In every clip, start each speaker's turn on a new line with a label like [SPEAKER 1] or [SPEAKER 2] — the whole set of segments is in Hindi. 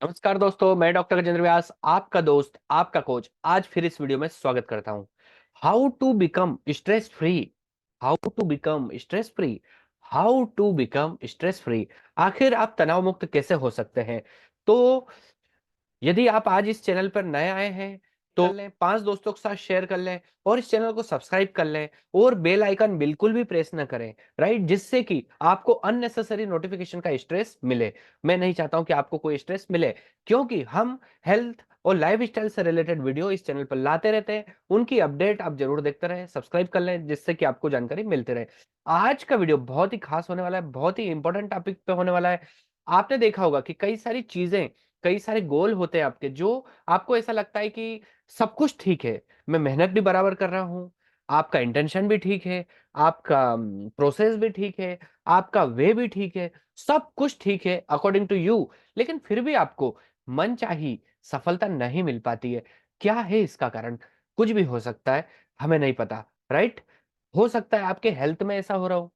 [SPEAKER 1] नमस्कार दोस्तों, मैं डॉक्टर गजेंद्र व्यास, आपका दोस्त, आपका कोच। आज फिर इस वीडियो में स्वागत करता हूं। How to become stress free. How to become stress free. How to become stress free. आखिर आप तनाव मुक्त कैसे हो सकते हैं? तो यदि आप आज इस चैनल पर नए आए हैं तो कर लें, 5 दोस्तों के साथ शेयर कर लें और इस चैनल को सब्सक्राइब कर लें और बेल आइकन बिल्कुल भी प्रेस ना करें, राइट? जिससे कि आपको अननेसेसरी नोटिफिकेशन का स्ट्रेस मिले। मैं नहीं चाहता हूं कि आपको कोई स्ट्रेस मिले, क्योंकि हम हेल्थ और लाइफस्टाइल से रिलेटेड वीडियो इस चैनल पर लाते रहते हैं। उनकी अपडेट आप जरूर देखते रहें, सब्सक्राइब कर लें, जिससे कि आपको जानकारी मिलती रहे। आज का वीडियो बहुत ही खास होने वाला है, बहुत ही इंपॉर्टेंट टॉपिक पे होने वाला है। आपने देखा होगा कि कई सारी चीजें, कई सारे गोल होते हैं आपके, जो आपको ऐसा लगता है कि सब कुछ ठीक है, मैं मेहनत भी बराबर कर रहा हूँ, आपका इंटेंशन भी ठीक है, आपका प्रोसेस भी ठीक है, आपका वे भी ठीक है, सब कुछ ठीक है अकॉर्डिंग टू यू, लेकिन फिर भी आपको मनचाही सफलता नहीं मिल पाती है। क्या है इसका कारण? कुछ भी हो सकता है, हमें नहीं पता, राइट? हो सकता है आपके हेल्थ में ऐसा हो रहा हो,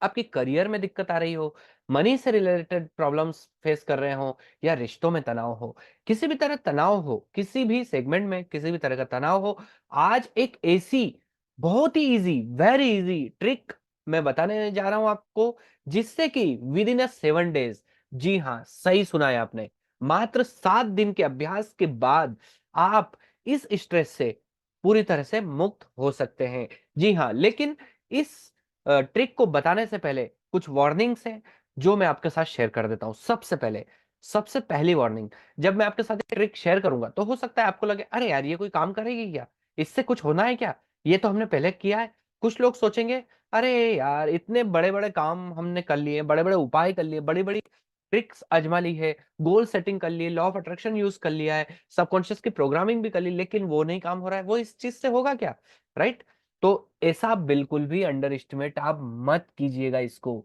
[SPEAKER 1] आपके करियर में दिक्कत आ रही हो, मनी से रिलेटेड प्रॉब्लम्स फेस कर रहे हो, या रिश्तों में तनाव हो, किसी भी तरह तनाव हो, किसी भी सेगमेंट में किसी भी तरह का तनाव हो। आज एक ऐसी बहुत ही इजी, वेरी इजी ट्रिक मैं बताने जा रहा हूं आपको, जिससे कि विद इन 7 डेज, जी हाँ, सही सुना है आपने, मात्र 7 दिन के अभ्यास के बाद आप इस स्ट्रेस से पूरी तरह से मुक्त हो सकते हैं। जी हाँ, लेकिन इस ट्रिक को बताने से पहले कुछ वार्निंग्स हैं, जो मैं आपके साथ शेयर कर देता हूं। सबसे पहले, सबसे पहली वार्निंग, जब मैं आपके साथ ये ट्रिक शेयर करूंगा तो हो सकता है आपको लगे, अरे यार, ये कोई काम करेगी क्या? इससे कुछ होना है क्या? ये तो हमने पहले किया है। कुछ लोग सोचेंगे, अरे यार, इतने बड़े बड़े काम हमने कर लिए, बड़े बड़े उपाय कर लिए, बड़ी बड़ी ट्रिक्स आजमा ली है, गोल सेटिंग कर लिए, लॉ ऑफ अट्रैक्शन यूज कर लिया है, सबकॉन्शियस की प्रोग्रामिंग भी कर ली, लेकिन वो नहीं काम हो रहा है, वो इस चीज से होगा क्या? राइट? तो ऐसा बिल्कुल भी अंडर एस्टिमेट आप मत कीजिएगा। इसको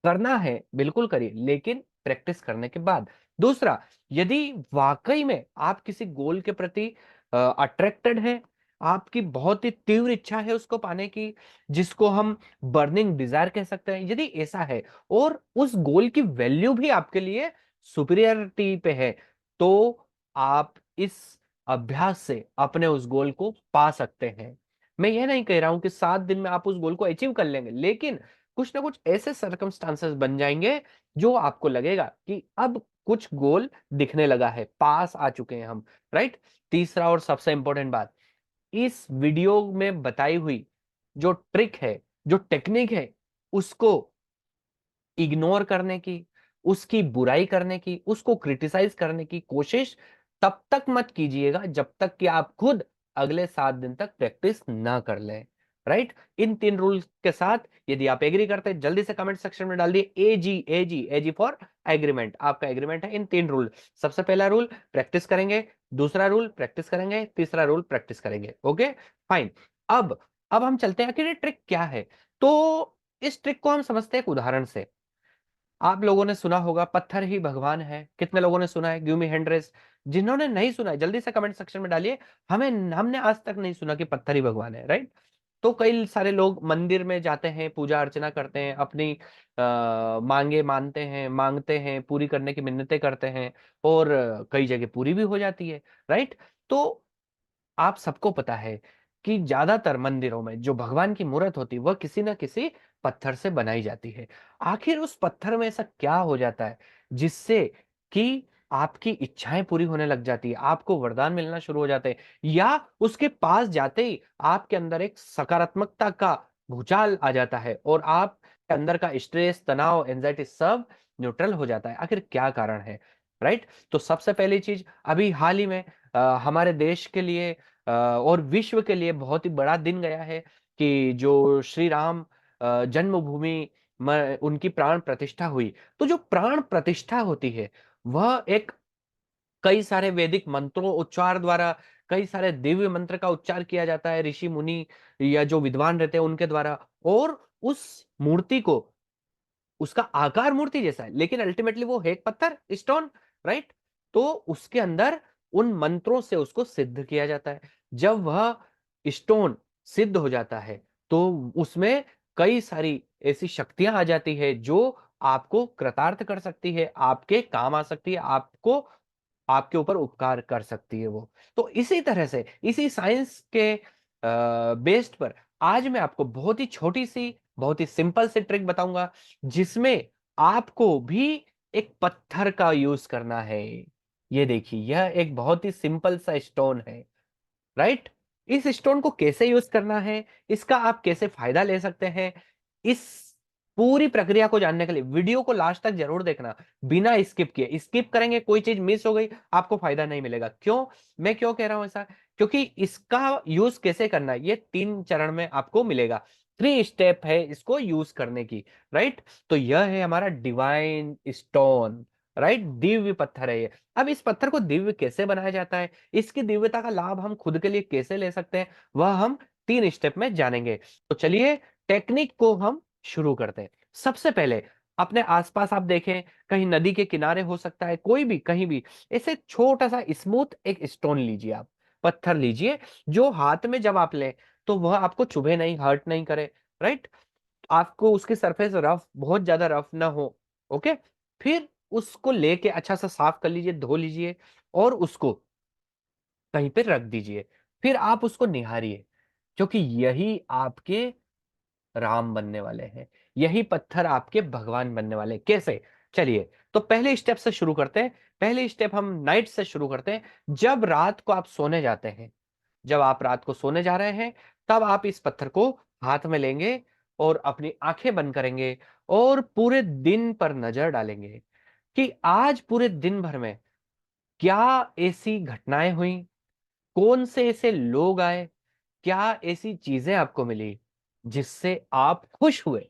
[SPEAKER 1] करना है बिल्कुल करिए, लेकिन प्रैक्टिस करने के बाद। दूसरा, यदि वाकई में आप किसी गोल के प्रति अट्रैक्टेड हैं, आपकी बहुत ही तीव्र इच्छा है उसको पाने की, जिसको हम बर्निंग डिजायर कह सकते हैं, यदि ऐसा है और उस गोल की वैल्यू भी आपके लिए सुपीरियरिटी पे है, तो आप इस अभ्यास से अपने उस गोल को पा सकते हैं। मैं यह नहीं कह रहा हूं कि 7 दिन में आप उस गोल को अचीव कर लेंगे, लेकिन कुछ ना कुछ ऐसे सर्कमस्टांसेस बन जाएंगे जो आपको लगेगा कि अब कुछ गोल दिखने लगा है, पास आ चुके हैं हम, राइट? तीसरा और सबसे इंपॉर्टेंट बात, इस वीडियो में बताई हुई जो ट्रिक है, जो टेक्निक है, उसको इग्नोर करने की, उसकी बुराई करने की, उसको क्रिटिसाइज करने की कोशिश तब तक मत कीजिएगा जब तक कि आप खुद अगले 7 दिन तक प्रैक्टिस ना कर लें, राइट? इन 3 रूल्स के साथ यदि आप एग्री करते हैं, जल्दी से कमेंट सेक्शन में डाल दिए एजी एजी एजी फॉर एग्रीमेंट। आपका एग्रीमेंट है इन 3 रूल। सबसे पहला रूल प्रैक्टिस करेंगे, दूसरा रूल प्रैक्टिस करेंगे, तीसरा रूल प्रैक्टिस करेंगे। Okay, fine. अब अब हम चलते हैं कि ये ट्रिक क्या है। तो इस ट्रिक को हम समझते हैं एक उदाहरण से। आप लोगों ने सुना होगा, पत्थर ही भगवान है। कितने लोगों ने सुना है? Give me hand raise. जिन्होंने नहीं सुना है, जल्दी से कमेंट सेक्शन में डालिए, हमें हमने आज तक नहीं सुना कि पत्थर ही भगवान है, राइट? तो कई सारे लोग मंदिर में जाते हैं, पूजा अर्चना करते हैं, अपनी मांगे मानते हैं, मांगते हैं, पूरी करने की मिन्नतें करते हैं, और कई जगह पूरी भी हो जाती है, राइट? तो आप सबको पता है कि ज्यादातर मंदिरों में जो भगवान की मूर्त होती है, वह किसी ना किसी पत्थर से बनाई जाती है। आखिर उस पत्थर में ऐसा क्या हो जाता है जिससे कि आपकी इच्छाएं पूरी होने लग जाती है, आपको वरदान मिलना शुरू हो जाते हैं, या उसके पास जाते ही आपके अंदर एक सकारात्मकता का भूचाल आ जाता है और आपके अंदर का स्ट्रेस, तनाव, एंजाइटी सब न्यूट्रल हो जाता है? आखिर क्या कारण है, राइट? तो सबसे पहली चीज, अभी हाल ही में हमारे देश के लिए और विश्व के लिए बहुत ही बड़ा दिन गया है कि जो श्री राम जन्मभूमि में उनकी प्राण प्रतिष्ठा हुई। तो जो प्राण प्रतिष्ठा होती है, वह एक कई सारे वैदिक मंत्रों उच्चार द्वारा, कई सारे दिव्य मंत्र का उच्चार किया जाता है, ऋषि मुनि या जो विद्वान रहते हैं उनके द्वारा। और उस मूर्ति को, उसका आकार मूर्ति जैसा है, लेकिन अल्टीमेटली वो है एक पत्थर, स्टोन, राइट? तो उसके अंदर उन मंत्रों से उसको सिद्ध किया जाता है। जब वह स्टोन सिद्ध हो जाता है, तो उसमें कई सारी ऐसी शक्तियां आ जाती है जो आपको कृतार्थ कर सकती है, आपके काम आ सकती है, आपको आपके ऊपर उपकार कर सकती है वो। तो इसी तरह से इसी साइंस के बेस्ड पर आज मैं आपको बहुत ही छोटी-सी, बहुत ही सिंपल सी ट्रिक बताऊँगा, जिसमें आपको भी एक पत्थर का यूज़ करना है। ये देखिए, यह एक बहुत ही सिंपल सा स्टोन है। राइट? इस स्टोन को कैसे यूज़ करना है, इसका आप कैसे फ़ायदा ले सकते हैं, इस पूरी प्रक्रिया को जानने के लिए वीडियो को लास्ट तक ज़रूर देखना, बिना स्किप किए। स्किप करेंगे, कोई चीज़ मिस हो गई, आपको फ़ायदा नहीं मिलेगा। क्यों? मैं क्यों कह रहा हूँ ऐसा? क्योंकि इसका यूज़ कैसे करना है, ये 3 चरण में आपको मिलेगा। 3 स्टेप है इसको यूज़ करने की, राइट? तो यह है हमारा डिवाइन स्टोन, राइट? दिव्य पत्थर है ये। अब इस पत्थर को दिव्य कैसे बनाया जाता है, इसकी दिव्यता का लाभ हम खुद के लिए कैसे ले सकते हैं, वह हम 3 स्टेप में जानेंगे। तो चलिए टेक्निक को हम शुरू करते हैं। सबसे पहले अपने आस-पास आप देखें, कहीं नदी के किनारे हो सकता है, कोई भी, कहीं भी, ऐसे छोटा-सा स्मूथ एक स्टोन लीजिए आप, पत्थर लीजिए, जो हाथ में जब आप लें, तो वह आपको चुभे नहीं, हर्ट नहीं करे, राइट? आपको उसकी सरफेस रफ, बहुत ज़्यादा रफ ना हो, ओके? फिर उसको लेके अच्छा-सा साफ कर लीजिए, धो लीजिए और उसको कहीं पे रख दीजिए। फिर आप उसको निहारिए, क्योंकि यही आपके राम बनने वाले हैं। यही पत्थर आपके भगवान बनने वाले हैं। कैसे? चलिए, तो पहले स्टेप से शुरू करते हैं। पहले स्टेप हम नाइट से शुरू करते हैं। जब रात को आप सोने जाते हैं, जब आप रात को सोने जा रहे हैं, तब आप इस पत्थर को हाथ में लेंगे और अपनी आँखें बंद करेंगे और पूरे दिन पर नज़र डालेंगे कि आज पूरे दिन भर में क्या ऐसी घटनाएँ हुई? कौन से ऐसे लोग आए? क्या ऐसी चीज़ें आपको मिली, जिससे आप खुश हुए?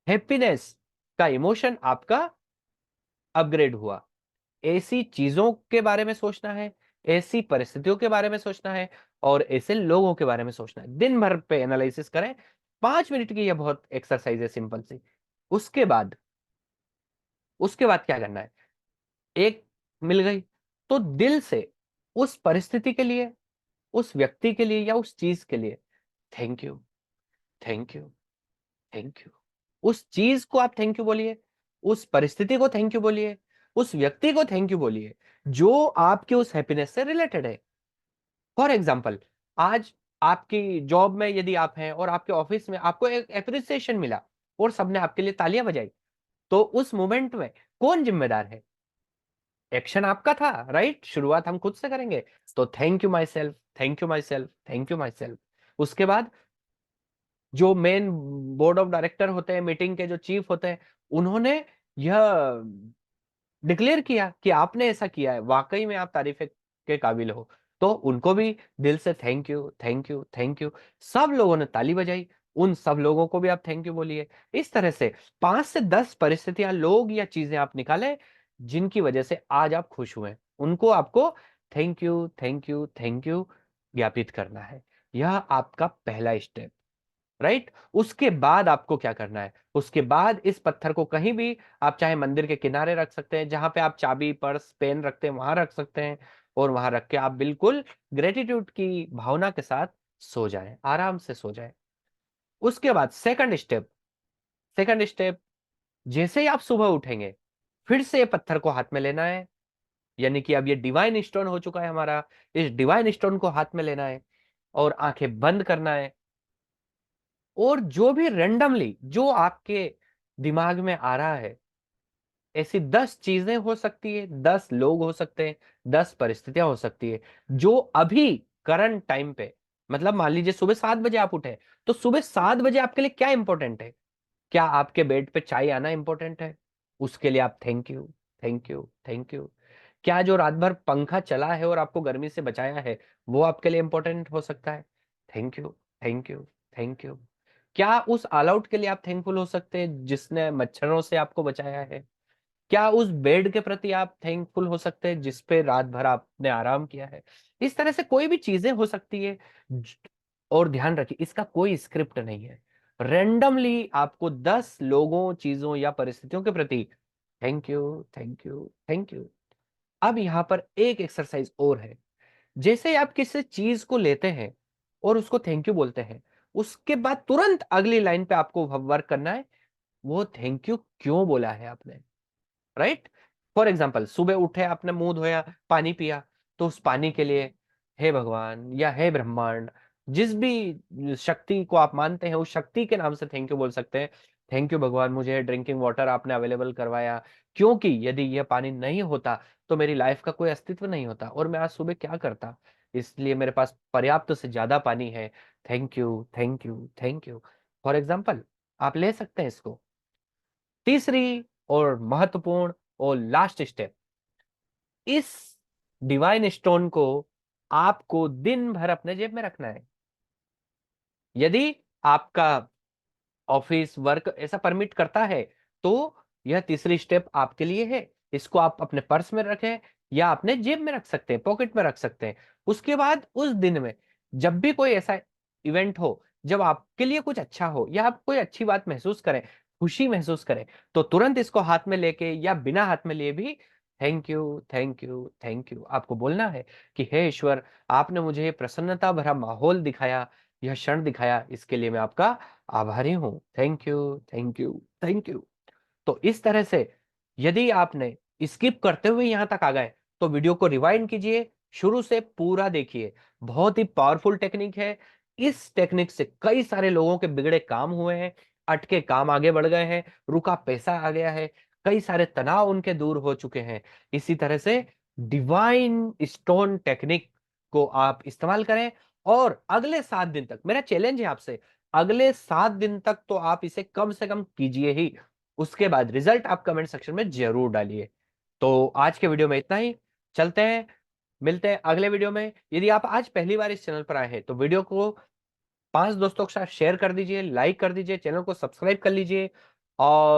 [SPEAKER 1] हैप्पीनेस का इमोशन आपका अपग्रेड हुआ। ऐसी चीज़ों के बारे में सोचना है, ऐसी परिस्थितियों के बारे में सोचना है और ऐसे लोगों के बारे में सोचना है। दिन भर पे एनालिसिस करें। 5 मिनट की ये बहुत एक्सरसाइज़ है सिंपल सी। उसके बाद उसके बाद क्या करना है? एक मिल गई, तो दिल से उस परिस्थिति के लिए, उस व्यक्ति के लिए या उस चीज़ के लिए thank you, thank you, thank you. उस चीज़ को आप थैंक यू बोलिए, उस परिस्थिति को थैंक यू बोलिए, उस व्यक्ति को थैंक यू बोलिए, जो आपके उस हैप्पीनेस से रिलेटेड है। फॉर एग्ज़ाम्पल, आज आपकी जॉब में यदि आप हैं और आपके ऑफिस में आपको एक एप्रिसिएशन मिला और सबने आपके लिए तालियाँ बजाई, तो उस मोमेंट में कौन ज़िम्मेदार है? एक्शन आपका था, राइट? शुरुआत हम खुद से करेंगे। तो thank you my self, thank you my self, thank you my self. उसके बाद जो मेन बोर्ड ऑफ डायरेक्टर होते हैं, मीटिंग के जो चीफ होते हैं, उन्होंने यह डिक्लेयर किया कि आपने ऐसा किया है, वाक़ई में आप तारीफ़ के काबिल हो। तो उनको भी दिल से thank you, thank you, thank you. सब लोगों ने ताली बजाई, उन सब लोगों को भी आप थैंक यू बोलिए। इस तरह से 5 से 10 परिस्थितियाँ, लोग या चीज़ें आप निकालें, जिनकी वजह से आज आप खुश हुए। उनको आपको thank you, thank you, thank you ज्ञापित करना है। यह आपका पहला स्टेप। राइट? उसके बाद आपको क्या करना है? उसके बाद इस पत्थर को कहीं भी आप चाहे मंदिर के किनारे रख सकते हैं, जहाँ पे आप चाबी, पर्स, पेन रखते हैं, वहाँ रख सकते हैं और वहाँ रख के आप बिल्कुल ग्रैटिट्यूड की भावना के साथ सो जाएँ, आराम से सो जाएँ। उसके बाद सेकंड स्टेप जैसे ही आप सुबह उठेंगे, फिर से ये पत्थर को हाथ में लेना है, यानी कि अब ये डिवाइन स्टोन हो चुका है हमारा, इस डिवाइन स्टोन को हाथ में लेना है और आँखें बंद करना है और जो भी रैंडमली जो आपके दिमाग में आ रहा है, ऐसी 10 चीज़ें हो सकती है, 10 लोग हो सकते हैं, 10 परिस्थितियाँ हो सकती है, जो अभी करंट टाइम पे मतलब मान लीजिए सुबह 7 बजे आप उठे, तो सुबह 7 बजे आपके लिए क्या इम्पोर्टेंट है? क्या आपके बेड पे चाय आना इम्पोर्टेंट है? उसके लिए आप thank you, thank you, thank you. क्या जो रात भर पंखा चला है और आपको गर्मी से बचाया है, वो आपके लिए इम्पोर्टेंट हो सकता है? Thank you, thank you, thank you. क्या उस ऑल आउट के लिए आप थैंकफुल हो सकते हैं जिसने मच्छरों से आपको बचाया है? क्या उस बेड के प्रति आप थैंकफुल हो सकते हैं जिस पे रात भर आपने आराम किया है? इस तरह से कोई भी चीज़ें हो सकती है ज और ध्यान रखिए इसका कोई स्क्रिप्ट नहीं है। रैंडमली आपको 10 लोगों, चीज़ों या परिस्थितियों के प्रति thank you, thank you, thank you. अब यहाँ पर एक एक्सरसाइज़ और है। जैसे ही आप किसी चीज़ को लेते हैं और उसको थैंक यू बोलते हैं, उसके बाद तुरंत अगली लाइन पे आपको वर्क करना है। वो थैंक यू क्यों बोला है आपने, राइट। फॉर एग्जाम्पल, सुबह उठे, आपने मुंह धोया, पानी पिया, तो उस पानी के लिए हे भगवान या हे ब्रह्मांड, जिस भी शक्ति को आप मानते हैं, उस शक्ति के नाम से थैंक यू बोल सकते हैं। थैंक यू भगवान, मुझे ड्रिंकिंग वाटर आपने अवेलेबल करवाया, क्योंकि यदि यह पानी नहीं होता तो मेरी लाइफ का कोई अस्तित्व नहीं होता और मैं आज सुबह क्या करता। इसलिए मेरे पास पर्याप्त से ज्यादा पानी है। Thank you, thank you, thank you. For example, आप ले सकते हैं इसको। तीसरी और महत्वपूर्ण और लास्ट स्टेप, इस डिवाइन स्टोन को आपको दिन भर अपने जेब में रखना है। यदि आपका ऑफिस वर्क ऐसा परमिट करता है तो यह तीसरी स्टेप आपके लिए है। इसको आप अपने पर्स में रखें या अपने जेब में रख सकते हैं, पॉकेट में रख सकते हैं। उसके बाद उस दिन में जब भी कोई ऐसा इवेंट हो, जब आपके लिए कुछ अच्छा हो या आप कोई अच्छी बात महसूस करें, खुशी महसूस करें, तो तुरंत इसको हाथ में लेके या बिना हाथ में लिए भी thank you, thank you, thank you आपको बोलना है कि हे ईश्वर, आपने मुझे ये प्रसन्नता भरा माहौल दिखाया, यह क्षण दिखाया, इसके लिए मैं आपका आभारी हूं। Thank you, thank you, thank you. तो इस तरह से यदि आपने स्किप करते हुए यहां तक आ गए तो वीडियो को रिवाइंड कीजिए, शुरू से पूरा देखिए। बहुत ही पावरफुल टेक्निक है। इस टेक्निक से कई सारे लोगों के बिगड़े काम हुए हैं, अटके काम आगे बढ़ गए हैं, रुका पैसा आ गया है, कई सारे तनाव उनके दूर हो चुके हैं। इसी तरह से डिवाइन स्टोन टेक्निक को आप इस्तेमाल करें और अगले 7 दिन तक, मेरा चैलेंज है आपसे, अगले 7 दिन तक तो आप इसे कम से कम कीजिए ही। उसके बाद रिजल्ट आप कमेंट सेक्शन में जरूर डालिए। तो आज के वीडियो में इतना ही। चलते हैं, मिलते हैं अगले वीडियो में। यदि आप आज पहली बार इस चैनल पर आए हैं तो वीडियो को 5 दोस्तों के साथ शेयर कर दीजिए, लाइक कर दीजिए, चैनल को सब्सक्राइब कर लीजिए और